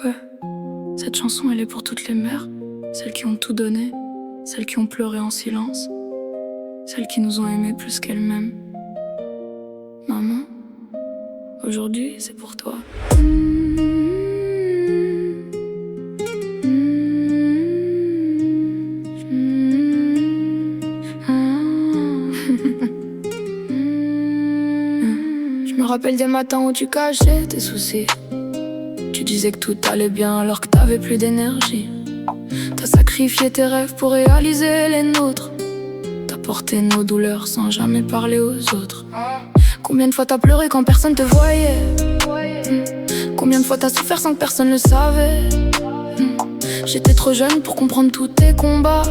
Ouais, cette chanson elle est pour toutes les mères, celles qui ont tout donné, celles qui ont pleuré en silence, celles qui nous ont aimés plus qu'elles-mêmes. Maman, aujourd'hui c'est pour toi. Je me rappelle des matins où tu cachais tes soucis. Tu disais que tout allait bien alors que t'avais plus d'énergie. T'as sacrifié tes rêves pour réaliser les nôtres. T'as porté nos douleurs sans jamais parler aux autres. Combien de fois t'as pleuré quand personne te voyait? Combien de fois t'as souffert sans que personne le savait? J'étais trop jeune pour comprendre tous tes combats,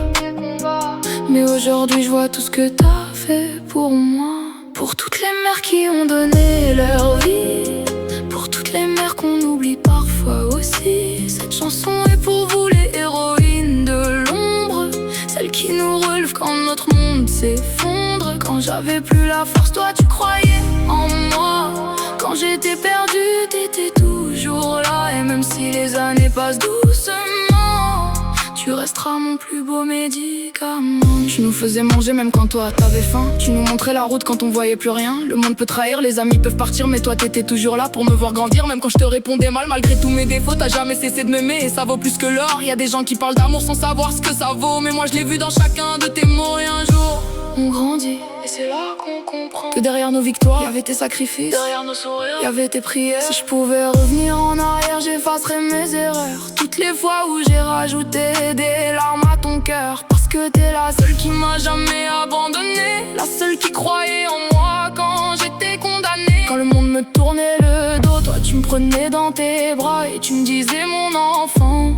mais aujourd'hui je vois tout ce que t'as fait pour moi. Pour toutes les mères qui ont donné leur vie, pour toutes les mères qu'on oublie parfois aussi. Cette chanson est pour vous les héroïnes de l'ombre, celles qui nous relèvent quand notre monde s'effondre. Quand j'avais plus la force, toi tu croyais en moi. Quand j'étais perdu, t'étais toujours là. Et même si les années passent doucement, tu resteras mon plus beau médicament. Tu nous faisais manger même quand toi t'avais faim. Tu nous montrais la route quand on voyait plus rien. Le monde peut trahir, les amis peuvent partir, mais toi t'étais toujours là pour me voir grandir. Même quand je te répondais mal, malgré tous mes défauts, t'as jamais cessé de m'aimer et ça vaut plus que l'or. Y a des gens qui parlent d'amour sans savoir ce que ça vaut, mais moi je l'ai vu dans chacun de tes mots. Et un jour on grandit, et c'est là qu'on comprend que derrière nos victoires, y'avait tes sacrifices, derrière nos sourires, y'avait tes prières. Si je pouvais revenir en arrière, j'effacerais mes erreurs. Toutes les fois où j'ai rajouté des larmes à ton cœur, parce que t'es la seule qui m'a jamais abandonné, la seule qui croyait en moi quand j'étais condamné. Quand le monde me tournait le dos, toi tu me prenais dans tes bras et tu me disais mon enfant,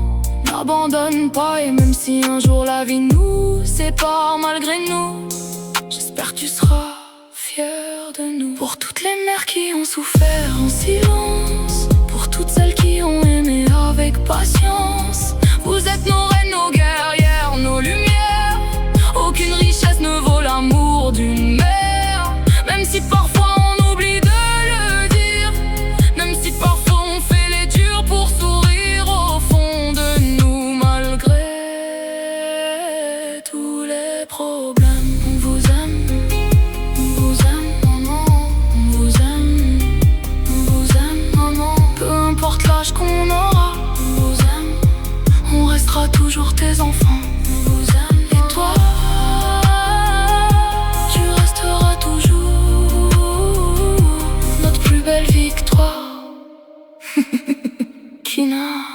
n'abandonne pas. Et même si un jour la vie nous sépare malgré nous, j'espère que tu seras fier de nous. Pour toutes les mères qui ont souffert en silence, pour toutes celles qui ont aimé avec patience. Vous êtes nos reines, nos guerrières, nos lumières. Aucune richesse ne vaut l'amour d'une mère. Même si parfois on oublie de le dire, même si parfois on fait les durs pour sourire au fond de nous. Malgré tous les problèmes, on vous aime, maman, on vous aime, maman. Peu importe l'âge qu'on aura, on vous aime, on restera toujours tes enfants. On vous aime, et toi, tu resteras toujours notre plus belle victoire. Kina.